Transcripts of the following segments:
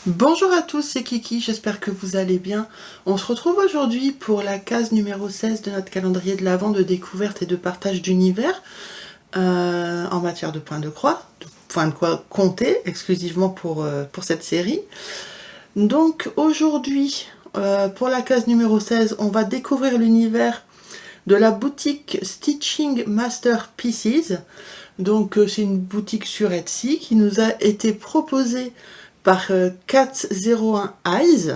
Bonjour à tous, c'est Kiki, j'espère que vous allez bien. On se retrouve aujourd'hui pour la case numéro 16 de notre calendrier de l'Avent de découverte et de partage d'univers en matière de points de croix, de points de croix comptés exclusivement pour cette série. Donc aujourd'hui, pour la case numéro 16, on va découvrir l'univers de la boutique Stitching Masterpieces. Donc c'est une boutique sur Etsy qui nous a été proposée par 401 Eyes.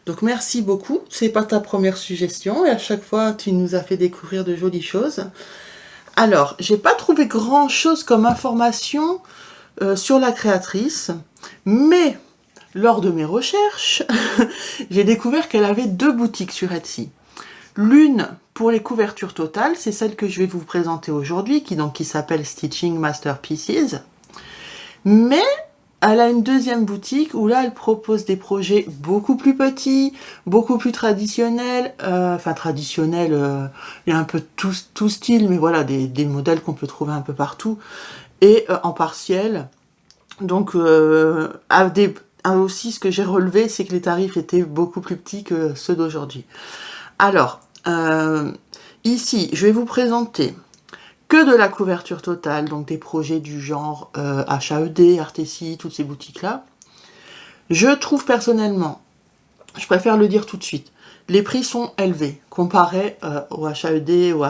Donc merci beaucoup, c'est pas ta première suggestion et à chaque fois tu nous as fait découvrir de jolies choses. Alors, j'ai pas trouvé grand chose comme information sur la créatrice, mais lors de mes recherches, j'ai découvert qu'elle avait deux boutiques sur Etsy. L'une pour les couvertures totales, c'est celle que je vais vous présenter aujourd'hui, qui s'appelle Stitching Masterpieces. Mais elle a une deuxième boutique où là elle propose des projets beaucoup plus petits, beaucoup plus traditionnels, il y a un peu tout style, mais voilà, des modèles qu'on peut trouver un peu partout, et en partiel. Donc aussi ce que j'ai relevé, c'est que les tarifs étaient beaucoup plus petits que ceux d'aujourd'hui. Alors, ici, je vais vous présenter que de la couverture totale, donc des projets du genre HAED, Artessi, toutes ces boutiques-là. Je trouve personnellement, je préfère le dire tout de suite, les prix sont élevés comparé au HAED ou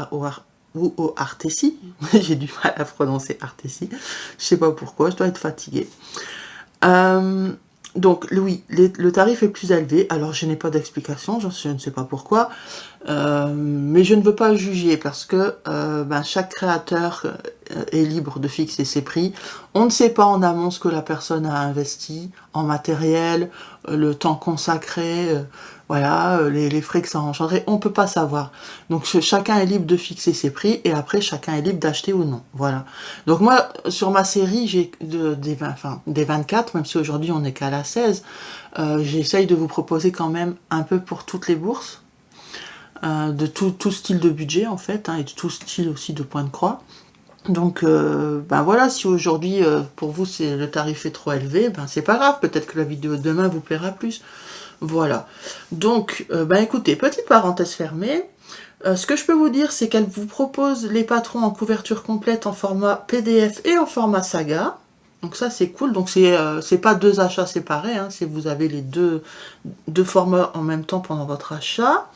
au Artessi. J'ai du mal à prononcer Artessi, je sais pas pourquoi, je dois être fatiguée. Donc oui, le tarif est plus élevé, alors je n'ai pas d'explication, je ne sais pas pourquoi, mais je ne veux pas juger parce que chaque créateur est libre de fixer ses prix. On ne sait pas en amont ce que la personne a investi en matériel, le temps consacré, les frais que ça a engendré, on ne peut pas savoir. Donc chacun est libre de fixer ses prix et après chacun est libre d'acheter ou non. Voilà. Donc moi, sur ma série, j'ai des 24, même si aujourd'hui on n'est qu'à la 16, j'essaye de vous proposer quand même un peu pour toutes les bourses, de tout style de budget en fait, et de tout style aussi de point de croix. Donc voilà, si aujourd'hui pour vous le tarif est trop élevé, c'est pas grave, peut-être que la vidéo de demain vous plaira plus. Voilà. Donc écoutez, petite parenthèse fermée. Ce que je peux vous dire, c'est qu'elle vous propose les patrons en couverture complète en format PDF et en format saga. Donc ça c'est cool, donc c'est pas deux achats séparés, c'est vous avez les deux formats en même temps pendant votre achat.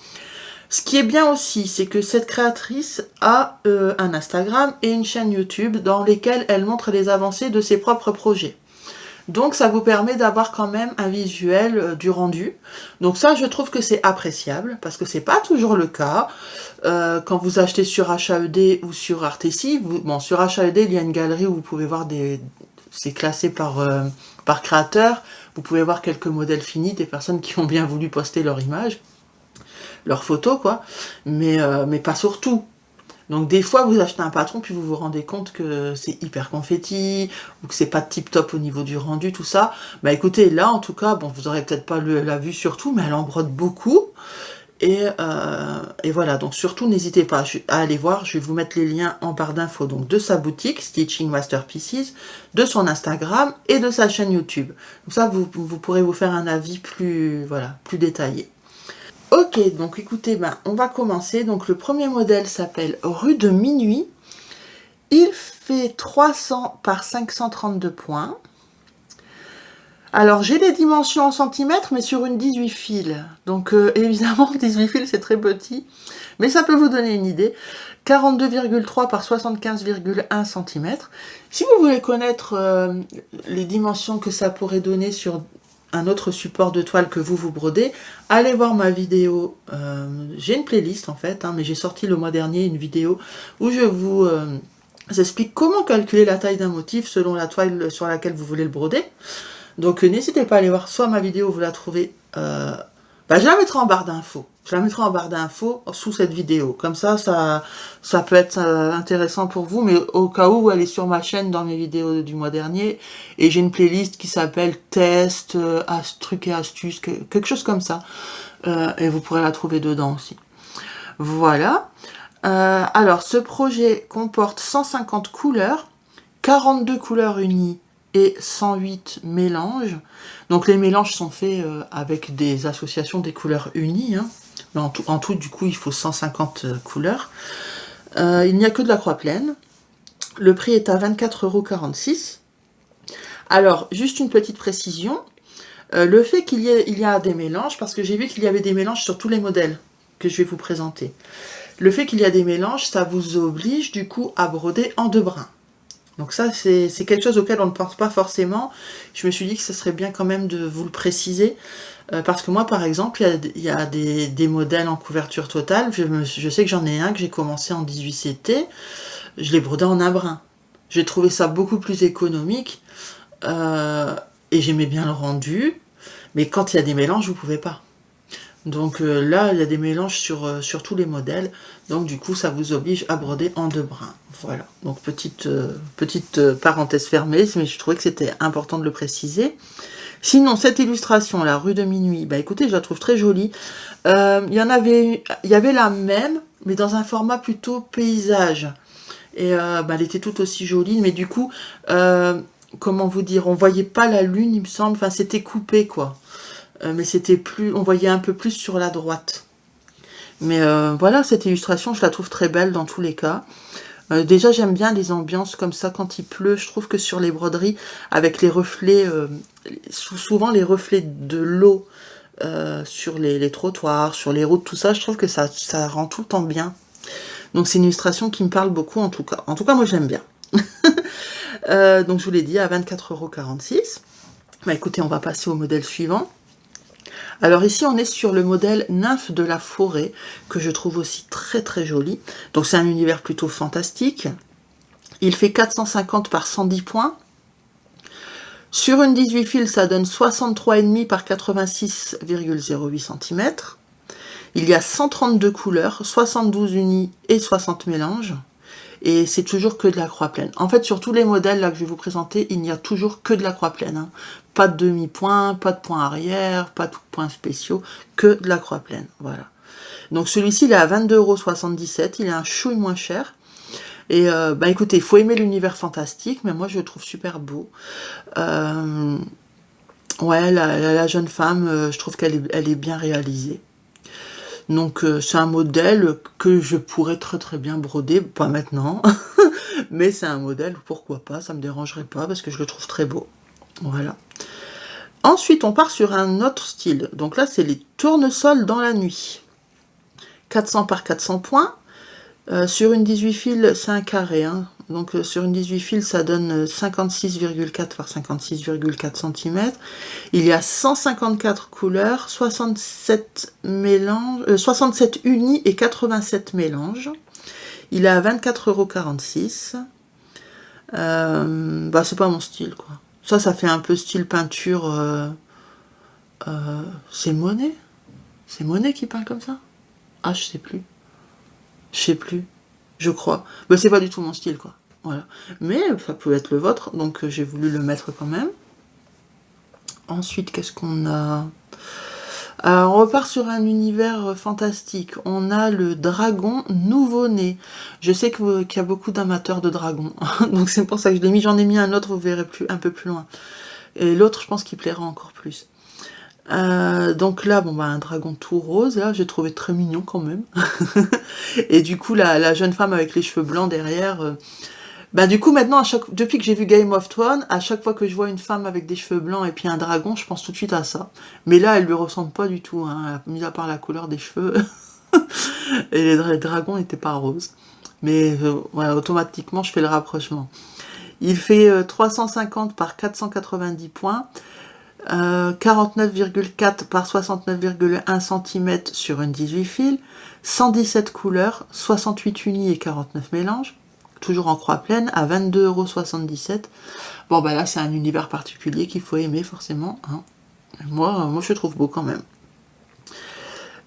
Ce qui est bien aussi, c'est que cette créatrice a un Instagram et une chaîne YouTube dans lesquelles elle montre les avancées de ses propres projets. Donc ça vous permet d'avoir quand même un visuel du rendu. Donc ça, je trouve que c'est appréciable, parce que c'est pas toujours le cas. Quand vous achetez sur HAED ou sur Artessi, sur HAED, il y a une galerie où vous pouvez voir c'est classé par créateur. Vous pouvez voir quelques modèles finis, des personnes qui ont bien voulu poster leur image, leur photo, quoi. Mais pas sur tout. Donc des fois vous achetez un patron puis vous vous rendez compte que c'est hyper confetti ou que c'est pas tip top au niveau du rendu, tout ça. Écoutez, là en tout cas, vous aurez peut-être pas la vue sur tout, mais elle en brode beaucoup. Et voilà, donc surtout n'hésitez pas à aller voir, je vais vous mettre les liens en barre d'infos donc de sa boutique Stitching Masterpieces, de son Instagram et de sa chaîne YouTube. Comme ça vous pourrez vous faire un avis plus détaillé. Ok, donc écoutez, on va commencer. Donc le premier modèle s'appelle Rue de Minuit. Il fait 300 par 532 points. Alors j'ai les dimensions en centimètres, mais sur une 18 fils. Donc évidemment, 18 fils c'est très petit, mais ça peut vous donner une idée. 42,3 par 75,1 cm. Si vous voulez connaître les dimensions que ça pourrait donner sur un autre support de toile que vous brodez, allez voir ma vidéo. J'ai une playlist en fait, mais j'ai sorti le mois dernier une vidéo où je vous explique comment calculer la taille d'un motif selon la toile sur laquelle vous voulez le broder. Donc n'hésitez pas à aller voir soit ma vidéo, vous la trouvez, je la mettrai en barre d'infos. Je la mettrai en barre d'infos sous cette vidéo. Comme ça peut être intéressant pour vous, mais au cas où, elle est sur ma chaîne dans mes vidéos du mois dernier. Et j'ai une playlist qui s'appelle Test, trucs et astuces, quelque chose comme ça. Et vous pourrez la trouver dedans aussi. Voilà. Alors, ce projet comporte 150 couleurs, 42 couleurs unies et 108 mélanges. Donc les mélanges sont faits avec des associations des couleurs unies, hein. Mais en tout, du coup, il faut 150 couleurs. Il n'y a que de la croix pleine. Le prix est à 24,46 €. Alors, juste une petite précision. Le fait qu'il y a des mélanges, parce que j'ai vu qu'il y avait des mélanges sur tous les modèles que je vais vous présenter. Le fait qu'il y a des mélanges, ça vous oblige du coup à broder en 2 brins. Donc ça, c'est quelque chose auquel on ne pense pas forcément. Je me suis dit que ce serait bien quand même de vous le préciser. Parce que moi, par exemple, il y a des modèles en couverture totale. Je sais que j'en ai un que j'ai commencé en 18CT. Je l'ai brodé en un brin. J'ai trouvé ça beaucoup plus économique. Et j'aimais bien le rendu. Mais quand il y a des mélanges, vous ne pouvez pas. Donc là, il y a des mélanges sur tous les modèles. Donc du coup, ça vous oblige à broder en 2 brins. Voilà. Donc petite parenthèse fermée, mais je trouvais que c'était important de le préciser. Sinon, cette illustration, la rue de minuit, bah écoutez, je la trouve très jolie. Il y avait la même, mais dans un format plutôt paysage. Et elle était tout aussi jolie, mais du coup, comment vous dire, on voyait pas la lune, il me semble. Enfin, c'était coupé, quoi. Mais c'était plus, on voyait un peu plus sur la droite. Mais voilà, cette illustration, je la trouve très belle dans tous les cas. Déjà, j'aime bien les ambiances comme ça quand il pleut. Je trouve que sur les broderies, avec les reflets, souvent les reflets de l'eau sur les trottoirs, sur les routes, tout ça, je trouve que ça rend tout le temps bien. Donc c'est une illustration qui me parle beaucoup en tout cas. En tout cas, moi j'aime bien. Donc je vous l'ai dit, à 24,46 €. Bah écoutez, on va passer au modèle suivant. Alors ici, on est sur le modèle Nymphe de la forêt, que je trouve aussi très très joli. Donc c'est un univers plutôt fantastique. Il fait 450 par 110 points. Sur une 18 fils, ça donne 63,5 par 86,08 cm. Il y a 132 couleurs, 72 unis et 60 mélanges. Et c'est toujours que de la croix pleine. En fait, sur tous les modèles là que je vais vous présenter, il n'y a toujours que de la croix pleine, hein. Pas de demi-point, pas de point arrière, pas de points spéciaux, que de la croix pleine. Voilà. Donc celui-ci, il est à 22,77 €. Il est un chouille moins cher. Et écoutez, il faut aimer l'univers fantastique, mais moi je le trouve super beau. Ouais, la jeune femme, je trouve qu'elle est bien réalisée. Donc c'est un modèle que je pourrais très très bien broder, pas maintenant, mais c'est un modèle, pourquoi pas, ça me dérangerait pas parce que je le trouve très beau. Voilà. Ensuite, on part sur un autre style. Donc là, c'est les tournesols dans la nuit. 400 par 400 points. Sur une 18 fils, c'est un carré, hein. Donc sur une 18 fils, ça donne 56,4 par 56,4 cm. Il y a 154 couleurs, 67 mélanges, 67 unis et 87 mélanges. Il est à 24,46 €. C'est pas mon style, quoi. Ça fait un peu style peinture. C'est Monet? C'est Monet qui peint comme ça? Ah, je sais plus. Je crois. C'est pas du tout mon style, quoi. Voilà. Mais ça peut être le vôtre, donc j'ai voulu le mettre quand même. Ensuite, qu'est-ce qu'on a? Alors, on repart sur un univers fantastique. On a le dragon nouveau-né. Je sais qu'il y a beaucoup d'amateurs de dragons, donc c'est pour ça que je l'ai mis. J'en ai mis un autre, vous verrez un peu plus loin. Et l'autre, je pense qu'il plaira encore plus. Donc là, un dragon tout rose, là, j'ai trouvé très mignon quand même. Et du coup, la jeune femme avec les cheveux blancs derrière... du coup, maintenant, depuis que j'ai vu Game of Thrones, à chaque fois que je vois une femme avec des cheveux blancs et puis un dragon, je pense tout de suite à ça. Mais là, elle lui ressemble pas du tout, hein, mis à part la couleur des cheveux. Et les dragons n'étaient pas roses. Mais voilà, automatiquement, je fais le rapprochement. Il fait 350 par 490 points. 49,4 par 69,1 cm sur une 18 fils, 117 couleurs, 68 unis et 49 mélanges, toujours en croix pleine, à 22,77 €. Là, c'est un univers particulier qu'il faut aimer forcément, hein. Moi, je trouve beau quand même.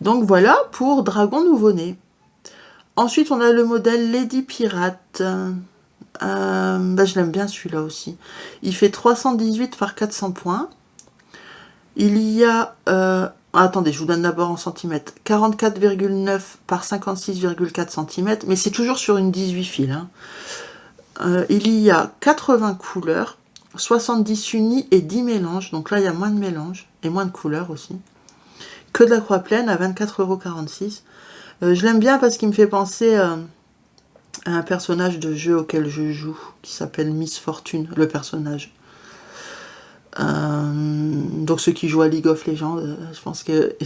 Donc voilà pour Dragon Nouveau-Né. Ensuite, on a le modèle Lady Pirate. Je l'aime bien celui-là aussi. Il fait 318 par 400 points. Il y a, attendez, je vous donne d'abord en centimètres, 44,9 par 56,4 cm, mais c'est toujours sur une 18 fils, hein. Il y a 80 couleurs, 70 unis et 10 mélanges. Donc là, il y a moins de mélanges et moins de couleurs aussi. Que de la croix pleine à 24,46 €. Je l'aime bien parce qu'il me fait penser à un personnage de jeu auquel je joue, qui s'appelle Miss Fortune, le personnage. Donc ceux qui jouent à League of Legends, je pense que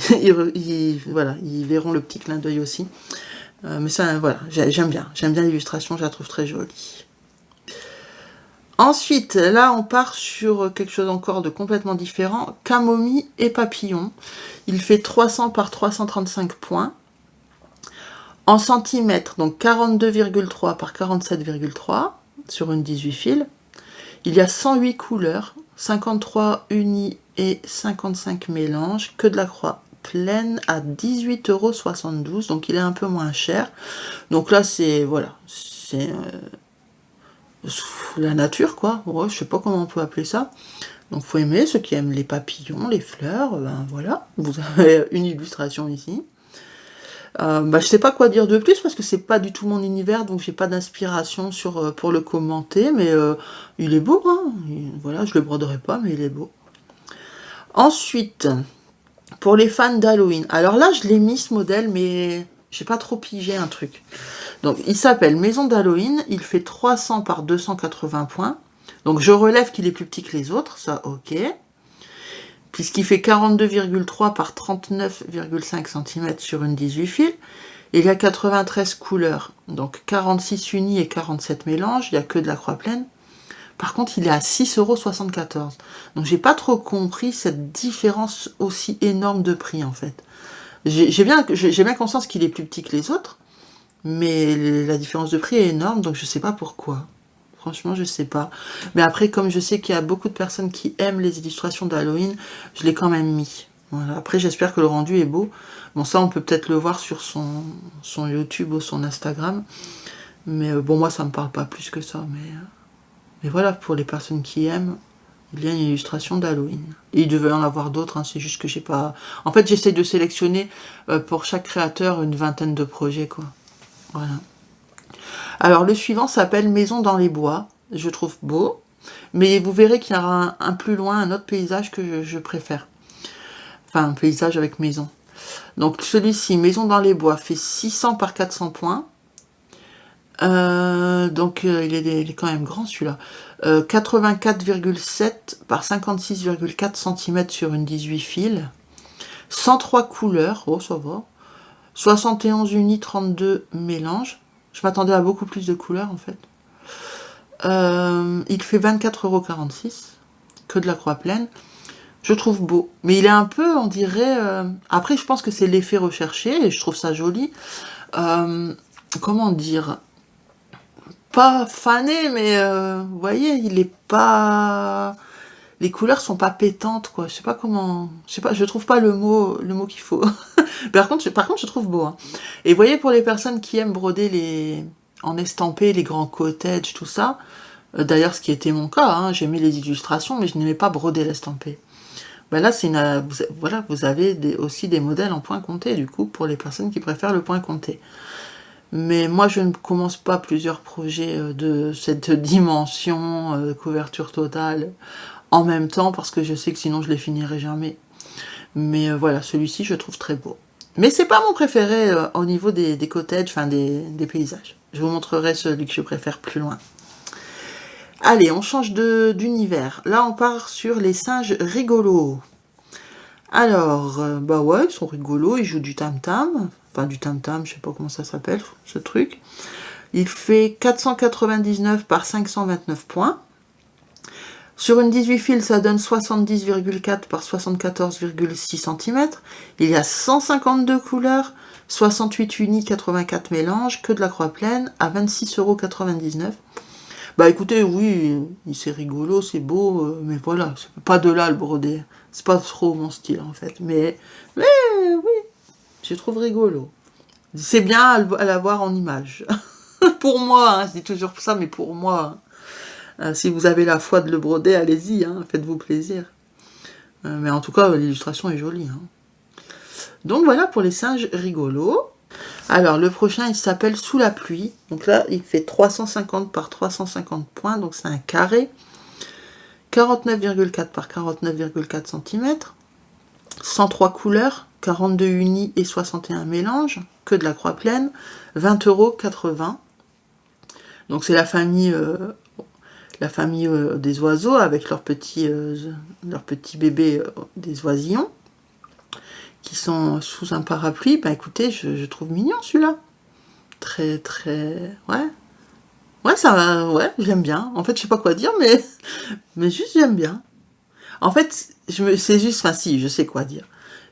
voilà, ils verront le petit clin d'œil aussi. Mais ça, voilà, j'aime bien l'illustration, je la trouve très jolie. Ensuite, là, on part sur quelque chose encore de complètement différent. Camomille et papillon. Il fait 300 par 335 points. En centimètres, donc 42,3 par 47,3 sur une 18 fils. Il y a 108 couleurs, 53 unis et 55 mélanges. Que de la croix pleine à 18,72 €. Donc il est un peu moins cher. Donc là, c'est... Voilà. C'est... la nature, quoi. Ouais, je sais pas comment on peut appeler ça. Donc faut aimer, ceux qui aiment les papillons, les fleurs, ben voilà, vous avez une illustration ici. Je sais pas quoi dire de plus parce que c'est pas du tout mon univers, donc j'ai pas d'inspiration pour le commenter, mais il est beau, hein. Voilà, je le broderai pas, mais il est beau. Ensuite, pour les fans d'Halloween, alors là je l'ai mis ce modèle, mais j'ai pas trop pigé un truc. Donc, il s'appelle Maison d'Halloween, il fait 300 par 280 points. Donc, je relève qu'il est plus petit que les autres, ça, ok. Puisqu'il fait 42,3 par 39,5 cm sur une 18 fils. Il y a 93 couleurs, donc 46 unis et 47 mélanges, il n'y a que de la croix pleine. Par contre, il est à 6,74 €. Donc, j'ai pas trop compris cette différence aussi énorme de prix, en fait. J'ai bien conscience qu'il est plus petit que les autres, mais la différence de prix est énorme, donc je sais pas pourquoi. Franchement, je sais pas. Mais après, comme je sais qu'il y a beaucoup de personnes qui aiment les illustrations d'Halloween, je l'ai quand même mis. Voilà. Après, j'espère que le rendu est beau. Bon, ça, on peut peut-être le voir sur son YouTube ou son Instagram. Mais bon, moi, ça me parle pas plus que ça. Mais voilà, pour les personnes qui aiment, il y a une illustration d'Halloween. Et il devait en avoir d'autres, hein, c'est juste que j'ai pas... En fait, j'essaie de sélectionner pour chaque créateur une vingtaine de projets, quoi. Voilà. Alors, le suivant s'appelle Maison dans les bois. Je trouve beau. Mais vous verrez qu'il y aura un plus loin, un autre paysage que je préfère. Enfin, un paysage avec maison. Donc, celui-ci, Maison dans les bois, fait 600 par 400 points. Il est quand même grand, celui-là. 84,7 par 56,4 cm sur une 18 fils. 103 couleurs. Oh, ça va. 71 unis, 32 mélanges. Je m'attendais à beaucoup plus de couleurs, en fait. Il fait 24,46 €. Que de la croix pleine. Je trouve beau. Mais il est un peu, on dirait... Après, je pense que c'est l'effet recherché, et je trouve ça joli. Comment dire? Pas fané, mais vous voyez, il est pas... Les couleurs sont pas pétantes, quoi. Je sais pas comment... Je sais pas, je trouve pas le mot qu'il faut. Par contre, je trouve beau. Hein. Et vous voyez, pour les personnes qui aiment broder en estampé, les grands cottages, tout ça, d'ailleurs, ce qui était mon cas, hein, j'aimais les illustrations, mais je n'aimais pas broder l'estampé. Ben là, voilà, vous avez aussi des modèles en point compté, du coup, pour les personnes qui préfèrent le point compté. Mais moi, je ne commence pas plusieurs projets de cette dimension, couverture totale, en même temps, parce que je sais que sinon, je les finirai jamais. Mais voilà, celui-ci, je trouve très beau. Mais c'est pas mon préféré au niveau des cottages, enfin des paysages. Je vous montrerai celui que je préfère plus loin. Allez, on change d'univers. Là, on part sur les singes rigolos. Alors, bah ouais, ils sont rigolos, ils jouent du tam-tam. Enfin, du tam-tam, je sais pas comment ça s'appelle, ce truc. Il fait 499 par 529 points. Sur une 18 fils, ça donne 70,4 par 74,6 cm. Il y a 152 couleurs, 68 unis, 84 mélanges, que de la croix pleine, à 26,99 €. Bah écoutez, oui, c'est rigolo, c'est beau, mais voilà, c'est pas de là le brodé. C'est pas trop mon style en fait. Mais oui, je trouve rigolo. C'est bien à l'avoir en image. Pour moi, hein, je dis toujours ça, mais pour moi... si vous avez la foi de le broder, allez-y, hein, faites-vous plaisir. Mais en tout cas, l'illustration est jolie. Hein. Donc voilà pour les singes rigolos. Alors le prochain, il s'appelle Sous la pluie. Donc là, il fait 350 par 350 points, donc c'est un carré. 49,4 par 49,4 cm. 103 couleurs, 42 unis et 61 mélanges, que de la croix pleine, 20,80 €. Donc c'est la famille des oiseaux avec leurs petits bébés des oisillons qui sont sous un parapluie. Bah écoutez, je trouve mignon celui-là. Très très... Ouais, ça va, ouais, j'aime bien. En fait, je sais pas quoi dire, mais juste j'aime bien. En fait, c'est juste, enfin si, je sais quoi dire.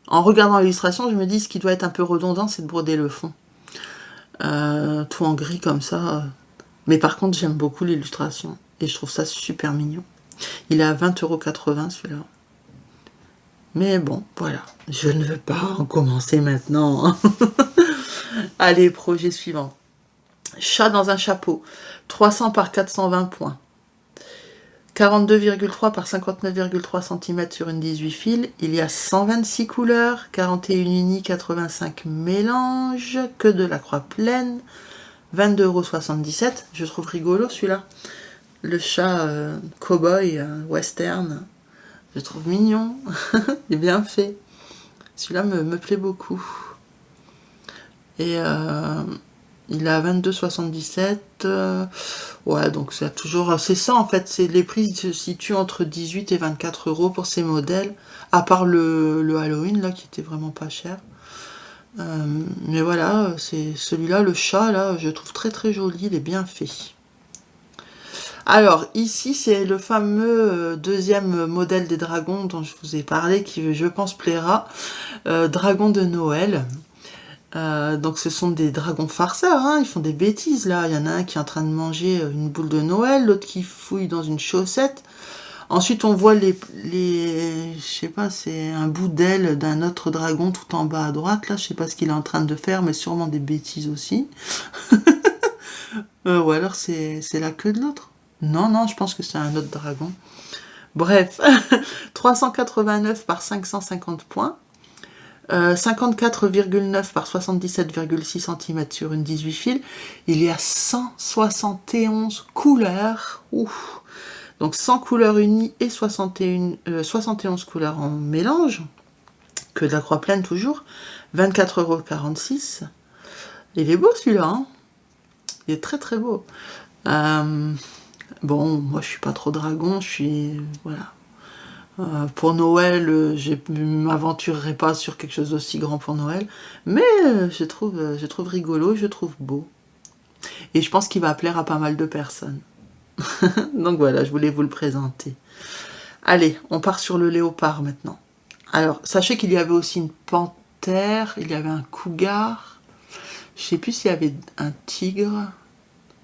En regardant l'illustration, je me dis ce qui doit être un peu redondant, c'est de broder le fond. Tout en gris comme ça. Mais par contre, j'aime beaucoup l'illustration. Et je trouve ça super mignon. Il est à 20,80 € celui-là. Mais bon, voilà. Je ne veux pas en commencer maintenant. Allez, projet suivant. Chat dans un chapeau. 300 par 420 points. 42,3 par 59,3 cm sur une 18 fils. Il y a 126 couleurs, 41 unis, 85 mélanges, que de la croix pleine. 22,77 €. Je trouve rigolo celui-là. Le chat cow-boy western. Je trouve mignon. Il est bien fait. Celui-là me plaît beaucoup. Et il est à 22,77 €. Ouais, donc c'est toujours... C'est ça en fait. Les prix se situent entre 18 et 24 € pour ces modèles. À part le Halloween là qui était vraiment pas cher. Mais voilà, c'est celui-là, le chat là, je trouve très très joli. Il est bien fait. Alors, ici, c'est le fameux deuxième modèle des dragons dont je vous ai parlé, qui, je pense, plaira. Dragon de Noël. Donc, ce sont des dragons farceurs, hein, ils font des bêtises, là. Il y en a un qui est en train de manger une boule de Noël, l'autre qui fouille dans une chaussette. Ensuite, on voit je sais pas, c'est un bout d'aile d'un autre dragon tout en bas à droite, là. Je sais pas ce qu'il est en train de faire, mais sûrement des bêtises aussi. Ou alors, c'est la queue de l'autre. Non, je pense que c'est un autre dragon. Bref, 389 par 550 points, 54,9 par 77,6 cm sur une 18 fils. Il y a 171 couleurs. Ouf. Donc 100 couleurs unies et 71 couleurs en mélange. Que de la croix pleine toujours. 24,46 €. Il est beau celui-là. Hein, il est très très beau. Bon, moi je suis pas trop dragon, je suis... Voilà. Pour Noël, je ne m'aventurerai pas sur quelque chose d'aussi grand pour Noël. Mais je trouve rigolo, je trouve beau. Et je pense qu'il va plaire à pas mal de personnes. Donc voilà, je voulais vous le présenter. Allez, on part sur le léopard maintenant. Alors, sachez qu'il y avait aussi une panthère, il y avait un cougar. Je sais plus s'il y avait un tigre.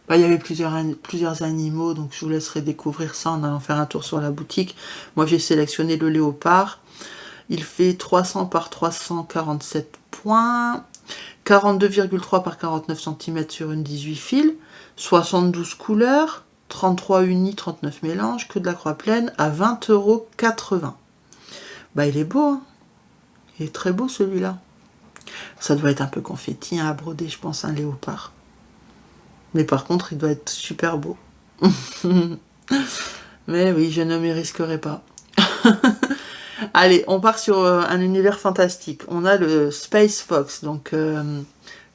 Bah, il y avait plusieurs animaux, donc je vous laisserai découvrir ça en allant faire un tour sur la boutique. Moi, j'ai sélectionné le léopard. Il fait 300 par 347 points, 42,3 par 49 cm sur une 18 fils, 72 couleurs, 33 unis, 39 mélanges, que de la croix pleine, à 20,80 €. Bah, il est beau, hein. Il est très beau celui-là. Ça doit être un peu confetti hein, à broder, je pense, un léopard. Mais par contre, il doit être super beau. Mais oui, je ne m'y risquerai pas. Allez, on part sur un univers fantastique. On a le Space Fox, donc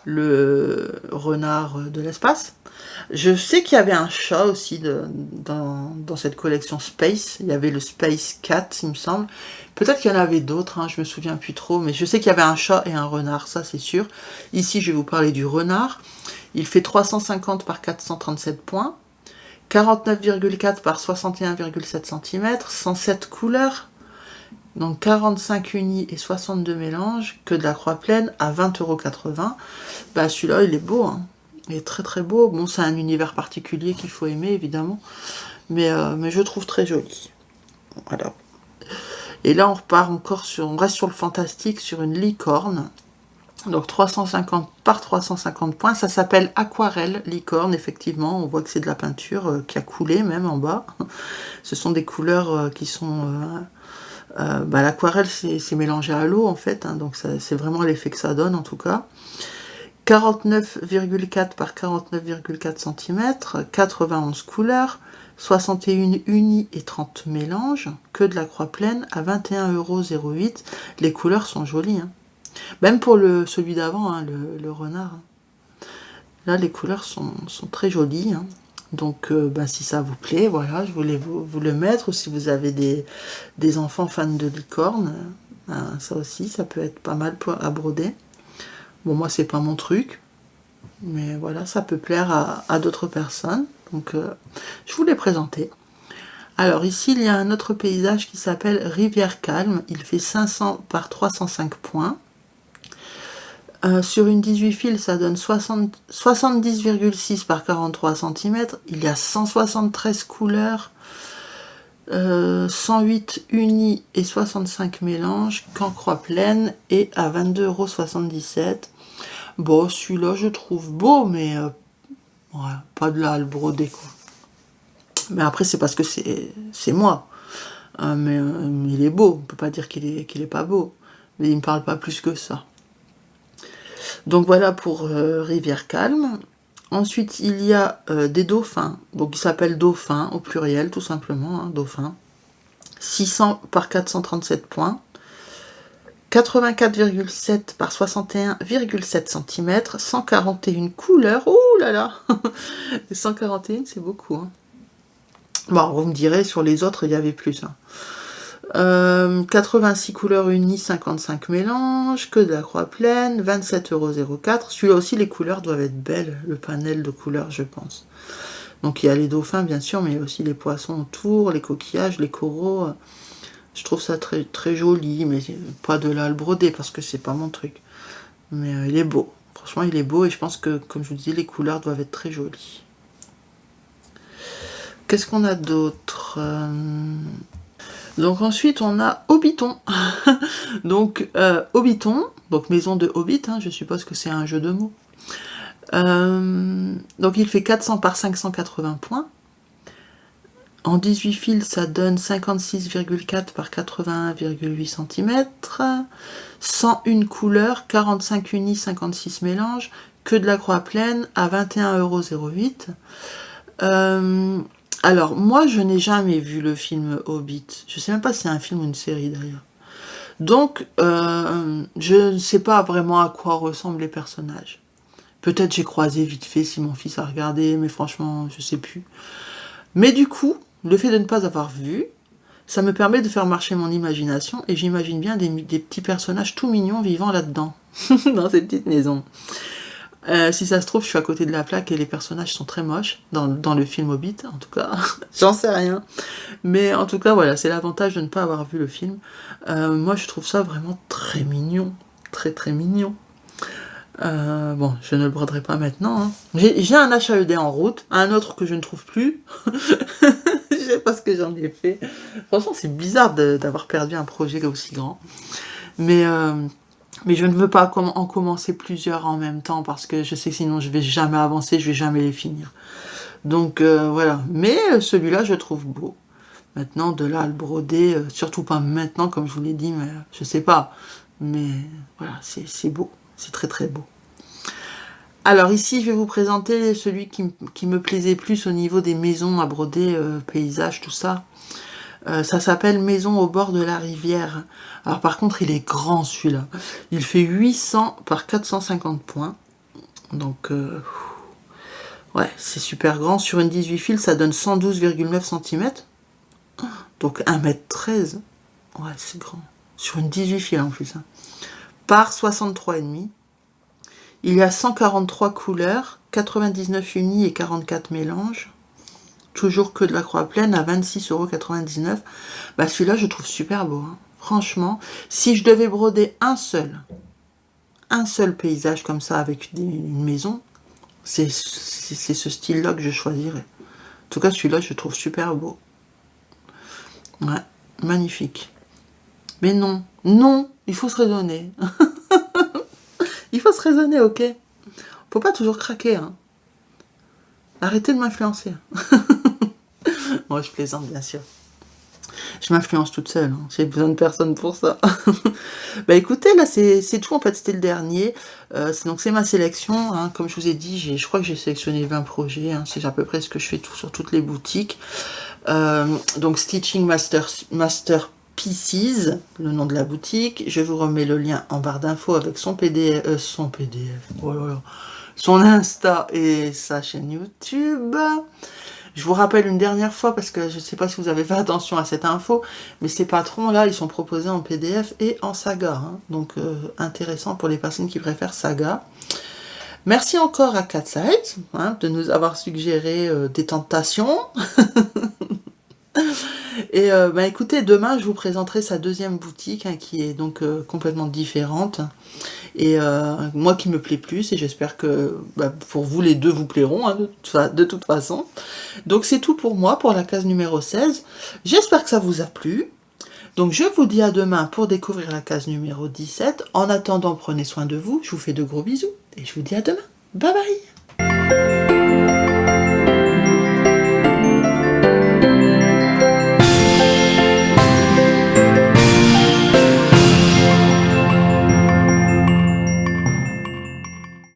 le renard de l'espace. Je sais qu'il y avait un chat aussi dans cette collection Space. Il y avait le Space Cat, il me semble. Peut-être qu'il y en avait d'autres, hein, je me souviens plus trop. Mais je sais qu'il y avait un chat et un renard, ça c'est sûr. Ici, je vais vous parler du renard. Il fait 350 par 437 points. 49,4 par 61,7 cm. 107 couleurs. Donc 45 unis et 62 mélanges, que de la croix pleine à 20,80 €. Bah celui-là, il est beau, hein. Il est très très beau. Bon, c'est un univers particulier qu'il faut aimer, évidemment. Mais je trouve très joli. Voilà. Et là, on repart encore on reste sur le fantastique, sur une licorne. Donc 350 par 350 points. Ça s'appelle Aquarelle Licorne, effectivement. On voit que c'est de la peinture qui a coulé même en bas. Ce sont des couleurs qui sont... l'aquarelle c'est mélangé à l'eau en fait, hein, donc c'est vraiment l'effet que ça donne en tout cas. 49,4 par 49,4 cm, 91 couleurs, 61 unis et 30 mélanges, que de la croix pleine à 21,08 €. Les couleurs sont jolies, hein. Même pour celui d'avant, hein, le renard. Là, les couleurs sont très jolies, hein. Donc, si ça vous plaît, voilà, je voulais vous le mettre. Ou si vous avez des enfants fans de licorne, ça aussi, ça peut être pas mal à broder. Bon, moi, c'est pas mon truc, mais voilà, ça peut plaire à d'autres personnes. Donc, je vous l'ai présenté. Alors, ici, il y a un autre paysage qui s'appelle Rivière Calme. Il fait 500 par 305 points. Sur une 18 fils, ça donne 70,6 par 43 cm. Il y a 173 couleurs, 108 unis et 65 mélanges, qu'en croix pleine, et à 22,77 €. Bon, celui-là, je trouve beau, mais ouais, pas de là à le broder, quoi. Mais après, c'est parce que c'est moi. Mais il est beau, on peut pas dire qu'il est pas beau. Mais il me parle pas plus que ça. Donc voilà pour Rivière Calme. Ensuite, il y a des dauphins. Donc ils s'appellent dauphins au pluriel, tout simplement, hein, dauphins. 600 par 437 points. 84,7 par 61,7 cm. 141 couleurs. Ouh là là 141, c'est beaucoup, hein. Bon, vous me direz, sur les autres, il y avait plus, hein. 86 couleurs unies, 55 mélanges, que de la croix pleine, 27,04 €. Celui-là aussi, les couleurs doivent être belles, le panel de couleurs, je pense. Donc il y a les dauphins, bien sûr, mais il y a aussi les poissons autour, les coquillages, les coraux. Je trouve ça très, très joli, mais pas de là à le broder, parce que c'est pas mon truc. Mais il est beau. Franchement, il est beau, et je pense que, comme je vous dis, les couleurs doivent être très jolies. Qu'est-ce qu'on a d'autre? Donc ensuite on a Hobbiton. Donc Hobbiton, donc maison de Hobbit, hein, je suppose que c'est un jeu de mots. Donc il fait 400 par 580 points. En 18 fils, ça donne 56,4 par 81,8 cm. 101 couleurs, 45 unis, 56 mélanges, que de la croix pleine à 21,08 €. Alors, moi, je n'ai jamais vu le film Hobbit. Je ne sais même pas si c'est un film ou une série, d'ailleurs. Donc, je ne sais pas vraiment à quoi ressemblent les personnages. Peut-être j'ai croisé vite fait si mon fils a regardé, mais franchement, je ne sais plus. Mais du coup, le fait de ne pas avoir vu, ça me permet de faire marcher mon imagination, et j'imagine bien des petits personnages tout mignons vivant là-dedans, dans ces petites maisons. Si ça se trouve, je suis à côté de la plaque et les personnages sont très moches, dans le film Hobbit, en tout cas, j'en sais rien. Mais en tout cas, voilà, c'est l'avantage de ne pas avoir vu le film. Moi, je trouve ça vraiment très mignon, très très mignon. Bon, je ne le broderai pas maintenant, hein. J'ai un HAED en route, un autre que je ne trouve plus. Je sais pas ce que j'en ai fait. Franchement, c'est bizarre d'avoir perdu un projet aussi grand. Mais je ne veux pas en commencer plusieurs en même temps, parce que je sais que sinon je vais jamais avancer, je vais jamais les finir. Donc voilà. Mais celui-là, je trouve beau. Maintenant, de là à le broder, surtout pas maintenant, comme je vous l'ai dit, mais je sais pas. Mais voilà, c'est beau. C'est très très beau. Alors ici, je vais vous présenter celui qui me plaisait plus au niveau des maisons à broder, paysages, tout ça. Ça s'appelle Maison au bord de la rivière. Alors par contre, il est grand celui-là. Il fait 800 par 450 points. Donc, ouais, c'est super grand. Sur une 18 fils, ça donne 112,9 cm. Donc 1,13 m. Ouais, c'est grand. Sur une 18 fils en plus, hein. Par 63,5. Il y a 143 couleurs, 99 unis et 44 mélanges. Toujours que de la croix pleine à 26,99 €. Bah celui-là, je trouve super beau, hein. Franchement, si je devais broder un seul paysage comme ça avec une maison, c'est ce style-là que je choisirais. En tout cas, celui-là, je trouve super beau. Ouais, magnifique. Mais non, non, il faut se raisonner. Il faut se raisonner, ok? Faut pas toujours craquer, hein. Arrêtez de m'influencer. Moi, je plaisante, bien sûr. Je m'influence toute seule, hein, j'ai besoin de personne pour ça. Bah, écoutez, là, c'est tout, en fait, c'était le dernier. Donc c'est ma sélection, hein. Comme je vous ai dit, je crois que j'ai sélectionné 20 projets, hein. C'est à peu près ce que je fais tout sur toutes les boutiques. Donc Stitching Masterpieces, le nom de la boutique. Je vous remets le lien en barre d'infos avec son PDF, oh là là, son Insta et sa chaîne YouTube. Je vous rappelle une dernière fois, parce que je ne sais pas si vous avez fait attention à cette info, mais ces patrons-là, ils sont proposés en PDF et en saga. Hein. Donc, intéressant pour les personnes qui préfèrent saga. Merci encore à Catside hein, de nous avoir suggéré des tentations. Et bah, écoutez, demain, je vous présenterai sa deuxième boutique, hein, qui est donc complètement différente. Et moi qui me plaît plus, et j'espère que bah, pour vous les deux vous plairont, hein, de toute façon. Donc c'est tout pour moi, pour la case numéro 16. J'espère que ça vous a plu. Donc je vous dis à demain pour découvrir la case numéro 17. En attendant, prenez soin de vous, je vous fais de gros bisous, et je vous dis à demain. Bye bye!